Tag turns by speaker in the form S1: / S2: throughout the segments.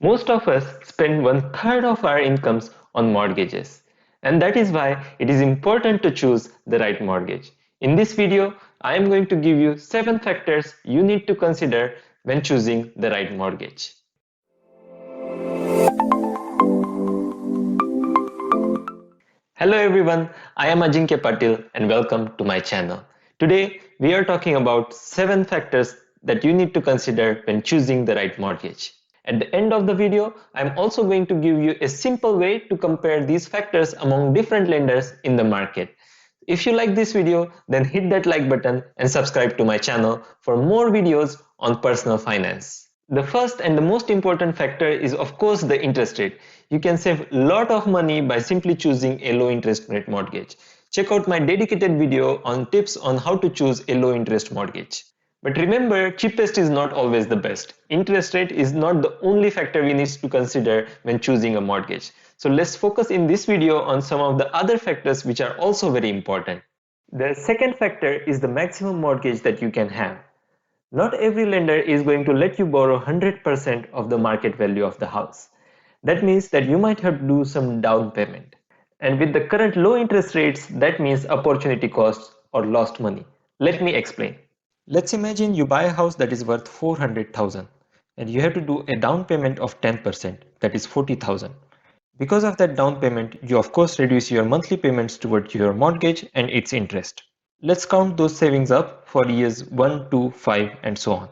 S1: Most of us spend one third of our incomes on mortgages, and that is why it is important to choose the right mortgage. In this video, I am going to give you 7 factors you need to consider when choosing the right mortgage. Hello everyone, I am Ajinkya Patil and welcome to my channel. Today we are talking about 7 factors that you need to consider when choosing the right mortgage. At the end of the video, I am also going to give you a simple way to compare these factors among different lenders in the market. If you like this video, then hit that like button and subscribe to my channel for more videos on personal finance. The first and the most important factor is of course the interest rate. You can save a lot of money by simply choosing a low interest rate mortgage. Check out my dedicated video on tips on how to choose a low interest mortgage. But remember, cheapest is not always the best. Interest rate is not the only factor we need to consider when choosing a mortgage. So let's focus in this video on some of the other factors which are also very important. The second factor is the maximum mortgage that you can have. Not every lender is going to let you borrow 100% of the market value of the house. That means that you might have to do some down payment. And with the current low interest rates, that means opportunity costs or lost money. Let me explain. Let's imagine you buy a house that is worth 400,000 and you have to do a down payment of 10%, that is 40,000. Because of that down payment, you of course reduce your monthly payments towards your mortgage and its interest. Let's count those savings up for years 1, 2, 5 and so on.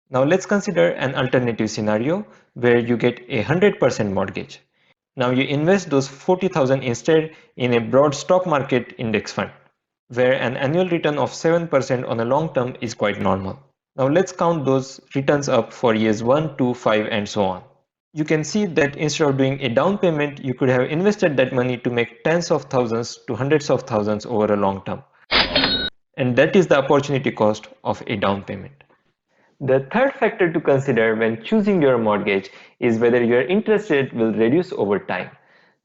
S1: Now let's consider an alternative scenario where you get a 100% mortgage. Now you invest those 40,000 instead in a broad stock market index fund, where an annual return of 7% on a long term is quite normal. Now let's count those returns up for years 1, 2, 5 and so on. You can see that instead of doing a down payment, you could have invested that money to make tens of thousands to hundreds of thousands over a long term. And that is the opportunity cost of a down payment. The third factor to consider when choosing your mortgage is whether your interest rate will reduce over time.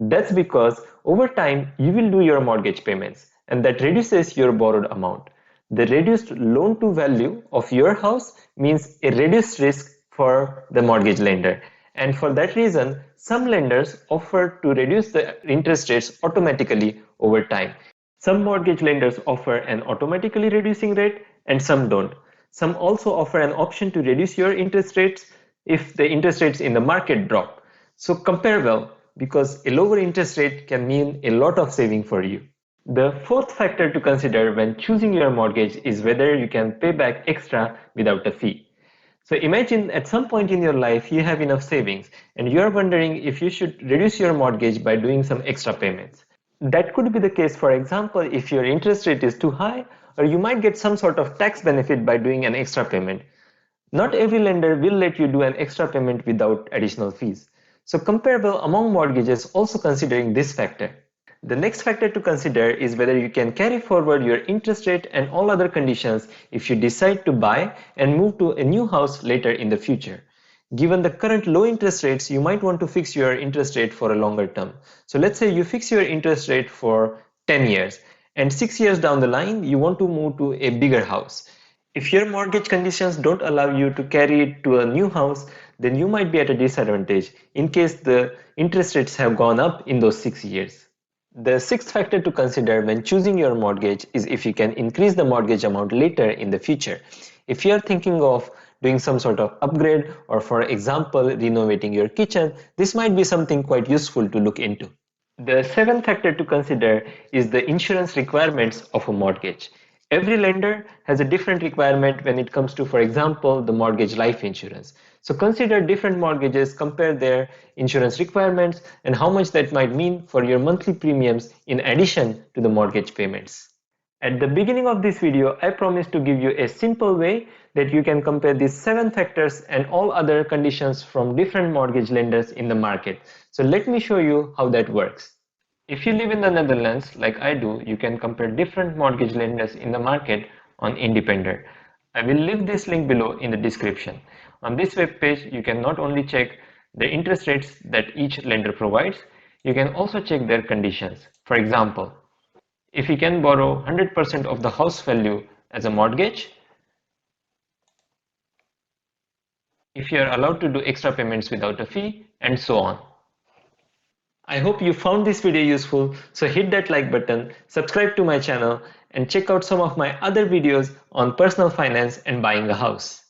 S1: That's because over time you will do your mortgage payments and that reduces your borrowed amount. The reduced loan to value of your house means a reduced risk for the mortgage lender. And for that reason, some lenders offer to reduce the interest rates automatically over time. Some mortgage lenders offer an automatically reducing rate and some don't. Some also offer an option to reduce your interest rates if the interest rates in the market drop. So compare well because a lower interest rate can mean a lot of saving for you. The fourth factor to consider when choosing your mortgage is whether you can pay back extra without a fee. So imagine at some point in your life you have enough savings and you are wondering if you should reduce your mortgage by doing some extra payments. That could be the case, for example, if your interest rate is too high, or you might get some sort of tax benefit by doing an extra payment. Not every lender will let you do an extra payment without additional fees. So comparable among mortgages also considering this factor. The next factor to consider is whether you can carry forward your interest rate and all other conditions if you decide to buy and move to a new house later in the future. Given the current low interest rates, you might want to fix your interest rate for a longer term. So let's say you fix your interest rate for 10 years and 6 years down the line, you want to move to a bigger house. If your mortgage conditions don't allow you to carry it to a new house, then you might be at a disadvantage in case the interest rates have gone up in those 6 years. The sixth factor to consider when choosing your mortgage is if you can increase the mortgage amount later in the future. If you are thinking of doing some sort of upgrade or for example renovating your kitchen, this might be something quite useful to look into. The seventh factor to consider is the insurance requirements of a mortgage. Every lender has a different requirement when it comes to, for example, the mortgage life insurance. So consider different mortgages, compare their insurance requirements and how much that might mean for your monthly premiums in addition to the mortgage payments. At the beginning of this video, I promised to give you a simple way that you can compare these 7 factors and all other conditions from different mortgage lenders in the market. So let me show you how that works. If you live in the Netherlands, like I do, you can compare different mortgage lenders in the market on Independer. I will leave this link below in the description. On this web page, you can not only check the interest rates that each lender provides, you can also check their conditions. For example, if you can borrow 100% of the house value as a mortgage, if you are allowed to do extra payments without a fee, and so on. I hope you found this video useful, so hit that like button, subscribe to my channel, and check out some of my other videos on personal finance and buying a house.